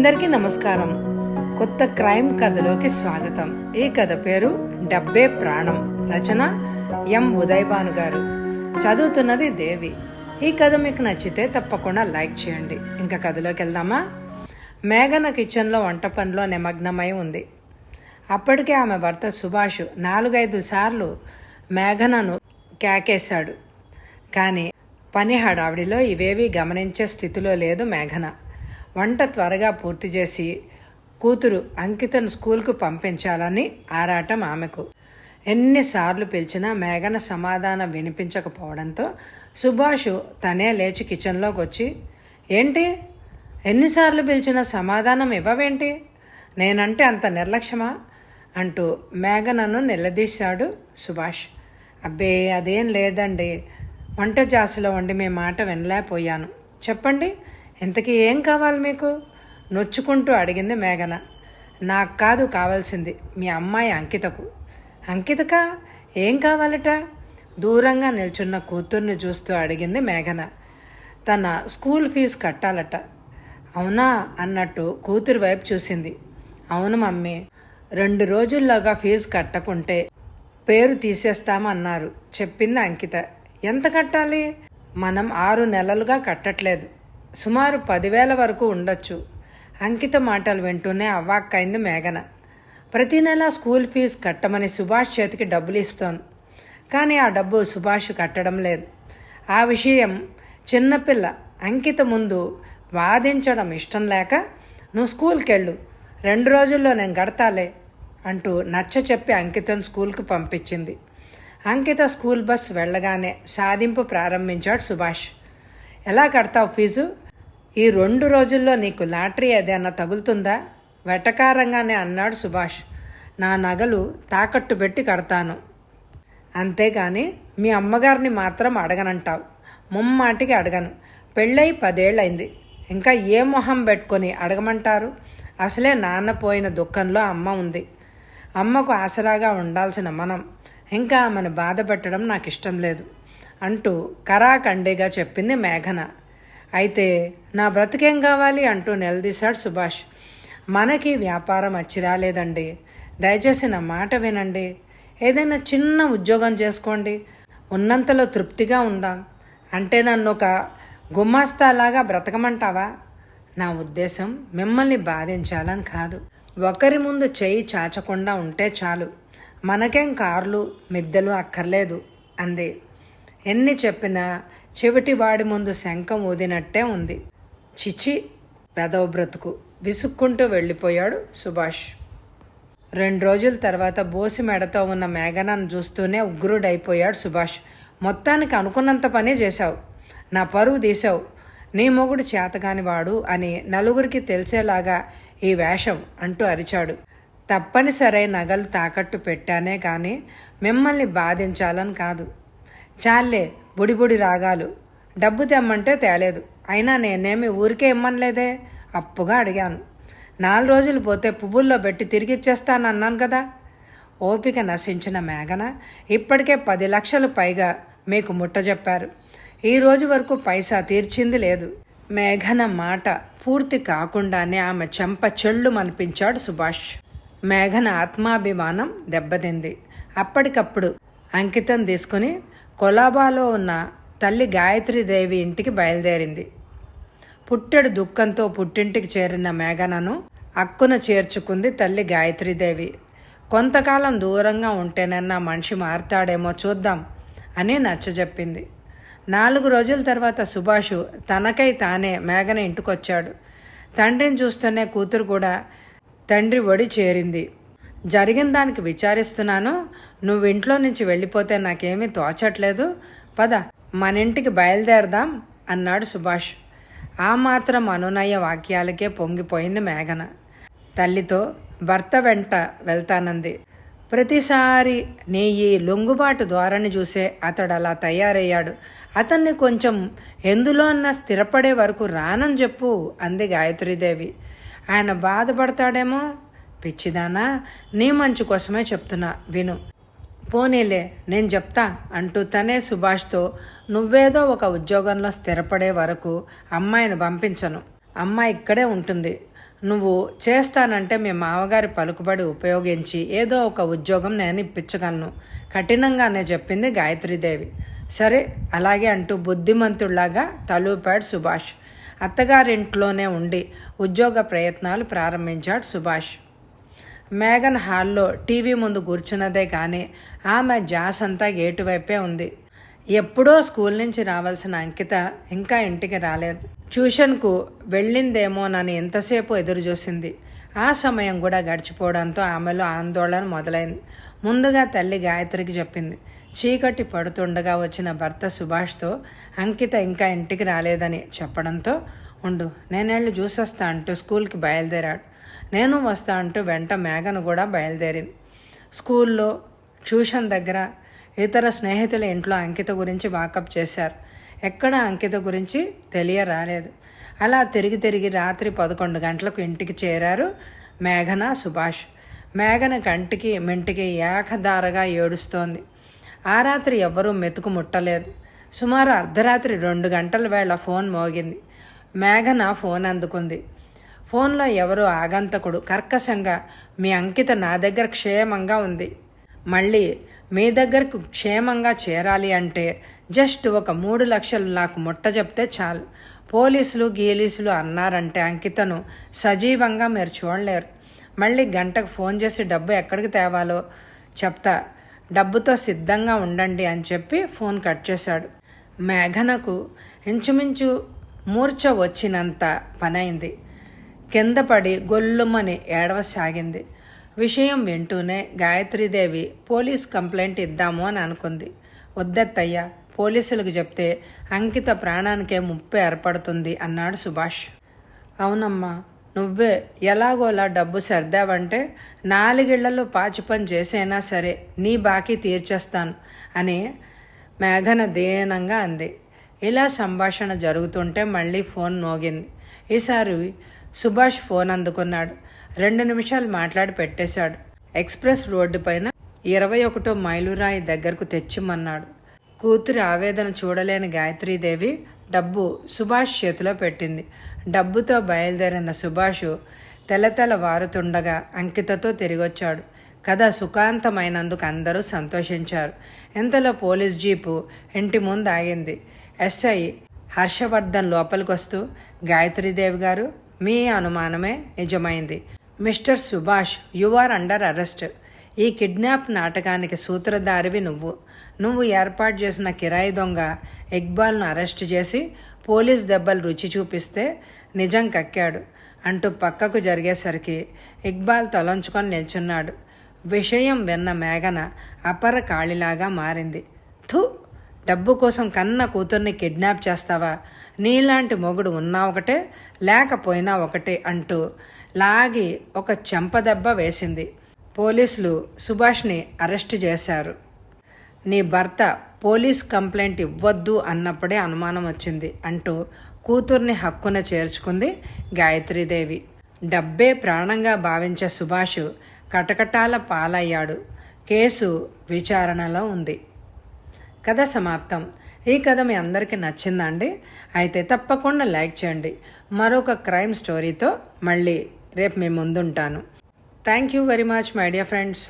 అందరికీ నమస్కారం. కొత్త క్రైమ్ కథలోకి స్వాగతం. ఈ కథ పేరు డబ్బే ప్రాణం. రచన ఎం ఉదయభాను గారు. చదువుతున్నది దేవి. ఈ కథ మీకు నచ్చితే తప్పకుండా లైక్ చేయండి. ఇంకా కథలోకి వెళ్దామా? మేఘన కిచెన్లో వంట పనిలో నిమగ్నమై ఉంది. అప్పటికే ఆమె భర్త సుభాష్ 4-5 సార్లు మేఘనను కేకేశాడు. కానీ పని హడావిడిలో ఇవేవీ గమనించే స్థితిలో లేదు మేఘన. వంట త్వరగా పూర్తి చేసి కూతురు అంకితను స్కూల్కు పంపించాలని ఆరాటం ఆమెకు. ఎన్నిసార్లు పిలిచినా మేఘన సమాధానం వినిపించకపోవడంతో సుభాష్ తనే లేచి కిచెన్లోకి వచ్చి, ఏంటి ఎన్నిసార్లు పిలిచినా సమాధానం ఇవ్వవేంటి? నేనంటే అంత నిర్లక్ష్యమా అంటూ మేఘనను నిలదీశాడు సుభాష్. అబ్బే అదేం లేదండి, వంట జాసులో వండి మీ మాట వినలేకపోయాను. చెప్పండి, ఇంతకీ ఏం కావాలి మీకు? నొచ్చుకుంటూ అడిగింది మేఘన. నాకు కాదు కావాల్సింది, మీ అమ్మాయి అంకితకు. అంకితకా? ఏం కావాలట? దూరంగా నిల్చున్న కూతుర్ని చూస్తూ అడిగింది మేఘన. తన స్కూల్ ఫీజు కట్టాలట. అవునా అన్నట్టు కూతురు వైపు చూసింది. అవును మమ్మీ, 2 రోజుల్లోగా ఫీజు కట్టకుంటే పేరు తీసేస్తామన్నారు చెప్పింది అంకిత. ఎంత కట్టాలి? మనం 6 నెలలుగా కట్టట్లేదు, సుమారు 10,000 వరకు ఉండొచ్చు. అంకిత మాటలు వింటూనే అవాక్కైంది మేఘన. ప్రతి నెల స్కూల్ ఫీజు కట్టమని సుభాష్ చేతికి డబ్బులు ఇస్తోంది. కానీ ఆ డబ్బు సుభాష్ కట్టడం లేదు. ఆ విషయం చిన్నపిల్ల అంకిత ముందు వాదించడం ఇష్టం లేక, నువ్వు స్కూల్కి వెళ్ళు, 2 రోజుల్లో నేను కడతాలే అంటూ నచ్చ చెప్పి అంకితను స్కూల్కి పంపించింది. అంకిత స్కూల్ బస్ వెళ్ళగానే సాధింపు ప్రారంభించాడు సుభాష్. ఎలా కడతావు ఫీజు? ఈ 2 రోజుల్లో నీకు లాటరీ ఏదైనా తగులుతుందా? వెటకారంగానే అన్నాడు సుభాష్. నా నగలు తాకట్టు పెట్టి కడతాను, అంతేగాని మీ అమ్మగారిని మాత్రం అడగనంటావు. ముమ్మాటికి అడగను. పెళ్ళై 10 ఏళ్ళైంది, ఇంకా ఏ మొహం పెట్టుకొని అడగమంటారు? అసలే నాన్న పోయిన దుఃఖంలో అమ్మ ఉంది. అమ్మకు ఆసరాగా ఉండాల్సిన మనం ఇంకా ఆమెను బాధ పెట్టడం నాకు ఇష్టం లేదు అంటూ కరాఖండిగా చెప్పింది మేఘన. అయితే నా బ్రతికేం కావాలి అంటూ నిలదీశాడు సుభాష్. మనకి వ్యాపారం అచ్చిరాలేదండి, దయచేసి నా మాట వినండి. ఏదైనా చిన్న ఉద్యోగం చేసుకోండి, ఉన్నంతలో తృప్తిగా ఉందాం. అంటే నన్ను ఒక గుమాస్తాలాగా బ్రతకమంటావా? నా ఉద్దేశం మిమ్మల్ని బాధించాలని కాదు. ఒకరి ముందు చేయి చాచకుండా ఉంటే చాలు. మనకేం కార్లు మిద్దెలు అక్కర్లేదు అంది. ఎన్ని చెప్పినా చెవిటి వాడి ముందు శంఖం ఊదినట్టే ఉంది. చిచి, పెదవ బ్రతుకు విసుక్కుంటూ వెళ్ళిపోయాడు సుభాష్. 2 రోజుల తర్వాత బోసి మెడతో ఉన్న మేఘనను చూస్తూనే ఉగ్రుడైపోయాడు సుభాష్. మొత్తానికి అనుకున్నంత పని చేశావు, నా పరువు తీసావు. నీ మొగుడు చేతగాని వాడు అని నలుగురికి తెలిసేలాగా ఈ వేషం అంటూ అరిచాడు. తప్పనిసరి నగలు తాకట్టు పెట్టానే కానీ మిమ్మల్ని బాధించాలని కాదు. చాలే బుడిబుడి రాగాలు. డబ్బు తెమ్మంటే తేలేదు, అయినా నేనేమి ఊరికే ఇమ్మనలేదే, అప్పుగా అడిగాను. 4 రోజులు పోతే పువ్వుల్లో పెట్టి తిరిగిచ్చేస్తానన్నాను కదా. ఓపిక నశించిన మేఘన ఇప్పటికే 10 లక్షలు పైగా మీకు ముట్టజెప్పారు. ఈ రోజు వరకు పైసా తీర్చింది లేదు. మేఘన మాట పూర్తి కాకుండానే ఆమె చెంప చెళ్ళు మనిపించాడు సుభాష్. మేఘన ఆత్మాభిమానం దెబ్బతింది. అప్పటికప్పుడు అంకితం తీసుకుని కొలాబాలో ఉన్న తల్లి గాయత్రీదేవి ఇంటికి బయలుదేరింది. పుట్టెడు దుఃఖంతో పుట్టింటికి చేరిన మేఘనను అక్కున చేర్చుకుంది తల్లి గాయత్రీదేవి. కొంతకాలం దూరంగా ఉంటేనన్నా మనిషి మారుతాడేమో చూద్దాం అని నచ్చజెప్పింది. 4 రోజుల తర్వాత సుభాషు తనకై తానే మేఘన ఇంటికొచ్చాడు. తండ్రిని చూస్తూనే కూతురు కూడా తండ్రి ఒడి చేరింది. జరిగిన దానికి విచారిస్తున్నాను, నువ్వు ఇంట్లో నుంచి వెళ్ళిపోతే నాకేమీ తోచట్లేదు, పద మన ఇంటికి బయలుదేరదాం అన్నాడు సుభాష్. ఆ మాత్రం అనునయ వాక్యాలకే పొంగిపోయింది మేఘన. తల్లితో భర్త వెంట వెళ్తానంది. ప్రతిసారి నీ ఈ లొంగుబాటు ధోరణి చూసే అతడు అలా తయారయ్యాడు. అతన్ని కొంచెం ఎందులోన్నా స్థిరపడే వరకు రానని చెప్పు అంది గాయత్రీదేవి. ఆయన బాధపడతాడేమో. పిచ్చిదానా, నీ మంచి కోసమే చెప్తున్నా, విను. పోనీలే, నేను చెప్తా అంటూ తనే సుభాష్తో, నువ్వేదో ఒక ఉద్యోగంలో స్థిరపడే వరకు అమ్మాయిని పంపించను, అమ్మాయి ఇక్కడే ఉంటుంది, నువ్వు చేస్తానంటే మీ మామగారి పలుకుబడి ఉపయోగించి ఏదో ఒక ఉద్యోగం నేను ఇప్పించగలను కఠినంగానే చెప్పింది గాయత్రీదేవి. సరే అలాగే అంటూ బుద్ధిమంతుళ్లాగా తలూపాడు సుభాష్. అత్తగారింట్లోనే ఉండి ఉద్యోగ ప్రయత్నాలు ప్రారంభించాడు సుభాష్. మేఘన్ హాల్లో టీవీ ముందు కూర్చున్నదే కానీ ఆమె జాస్ అంతా గేటు వైపే ఉంది. ఎప్పుడో స్కూల్ నుంచి రావాల్సిన అంకిత ఇంకా ఇంటికి రాలేదు. ట్యూషన్కు వెళ్ళిందేమోనని ఎంతసేపు ఎదురు చూసింది. ఆ సమయం కూడా గడిచిపోవడంతో ఆమెలో ఆందోళన మొదలైంది. ముందుగా తల్లి గాయత్రికి చెప్పింది. చీకటి పడుతుండగా వచ్చిన భర్త సుభాష్తో అంకిత ఇంకా ఇంటికి రాలేదని చెప్పడంతో ఉండు నేనేళ్ళు చూసొస్తా అంటూ స్కూల్కి బయలుదేరాడు. నేను వస్తా అంటూ వెంట మేఘను కూడా బయలుదేరింది. స్కూల్లో ట్యూషన్ దగ్గర ఇతర స్నేహితుల ఇంట్లో అంకిత గురించి వాకప్ చేశారు. ఎక్కడ అంకిత గురించి తెలియరాలేదు. అలా తిరిగి తిరిగి రాత్రి 11 గంటలకు ఇంటికి చేరారు మేఘన సుభాష్. మేఘన కంటికి మెంటికి ఏకధారగా ఏడుస్తోంది. ఆ రాత్రి ఎవ్వరూ మెతుకు ముట్టలేదు. సుమారు అర్ధరాత్రి 2 గంటల వేళ ఫోన్ మోగింది. మేఘన ఫోన్ అందుకుంది. ఫోన్లో ఎవరో ఆగంతకుడు కర్కశంగా మీ అంకిత నా దగ్గర క్షేమంగా ఉంది, మళ్ళీ మీ దగ్గరకు క్షేమంగా చేరాలి అంటే జస్ట్ ఒక 3 లక్షలు నాకు ముట్ట చెప్తే చాలు. పోలీసులు గీలీసులు అన్నారంటే అంకితను సజీవంగా మీరు చూడలేరు. మళ్ళీ గంటకు ఫోన్ చేసి డబ్బు ఎక్కడికి తేవాలో చెప్తా, డబ్బుతో సిద్ధంగా ఉండండి అని చెప్పి ఫోన్ కట్ చేశాడు. మేఘనకు ఇంచుమించు మూర్ఛ వచ్చినంత పనైంది. కింద పడి గొల్లుమని ఏడవసాగింది. విషయం వింటూనే గాయత్రీదేవి పోలీస్ కంప్లైంట్ ఇద్దాము అని అనుకుంది. వద్దత్తయ్యా, పోలీసులకు చెప్తే అంకిత ప్రాణానికే ముప్పు ఏర్పడుతుంది అన్నాడు సుభాష్. అవునమ్మా, నువ్వే ఎలాగోలా డబ్బు సర్దావంటే 4 ఇళ్లలో పాచి పని చేసైనా సరే నీ బాకీ తీర్చేస్తాను అని మేఘన దీనంగా అంది. ఇలా సంభాషణ జరుగుతుంటే మళ్ళీ ఫోన్ మోగింది. ఈసారి సుభాష్ ఫోన్ అందుకున్నాడు. 2 నిమిషాలు మాట్లాడి పెట్టేశాడు. ఎక్స్ప్రెస్ రోడ్డు పైన 21వ మైలురాయి దగ్గరకు తెచ్చిమన్నాడు. కూతురి ఆవేదన చూడలేని గాయత్రీదేవి డబ్బు సుభాష్ చేతిలో పెట్టింది. డబ్బుతో బయలుదేరిన సుభాషు తెలతెల వారుతుండగా అంకితతో తిరిగొచ్చాడు. కథ సుఖాంతమైనందుకు అందరూ సంతోషించారు. ఇంతలో పోలీస్ జీపు ఇంటి ముందు ఆగింది. ఎస్ఐ హర్షవర్ధన్ లోపలికొస్తూ, గాయత్రీదేవి గారు, మీ అనుమానమే నిజమైంది. Mister Subhash, you are under arrest. ఈ కిడ్నాప్ నాటకానికి సూత్రధారివి నువ్వు ఏర్పాటు చేసిన కిరాయి దొంగ ఇక్బాల్ను అరెస్ట్ చేసి పోలీస్ దెబ్బలు రుచి చూపిస్తే నిజం కక్కాడు అంటూ పక్కకు జరిగేసరికి ఇక్బాల్ తలంచుకొని నిల్చున్నాడు. విషయం విన్న మేఘన అపర కాళిలాగా మారింది. థు, డబ్బు కోసం కన్న కూతుర్ని కిడ్నాప్ చేస్తావా? నీలాంటి మొగుడు ఉన్నా ఒకటే, లేకపోయినా ఒకటే అంటూ లాగి ఒక చెంపదెబ్బ వేసింది. పోలీసులు సుభాష్ని అరెస్ట్ చేశారు. నీ భర్త పోలీస్ కంప్లైంట్ ఇవ్వద్దు అన్నప్పుడే అనుమానం వచ్చింది అంటూ కూతుర్ని హక్కున చేర్చుకుంది గాయత్రీదేవి. డబ్బే ప్రాణంగా భావించే సుభాష్ కటకటాల పాలయ్యాడు. కేసు విచారణలో ఉంది. కథ సమాప్తం. ఈ కథ మీ అందరికీ నచ్చిందండి? అయితే తప్పకుండా లైక్ చేయండి. మరొక క్రైమ్ స్టోరీతో మళ్ళీ రేపు మీ ముందుంటాను. Thank you very much my dear friends.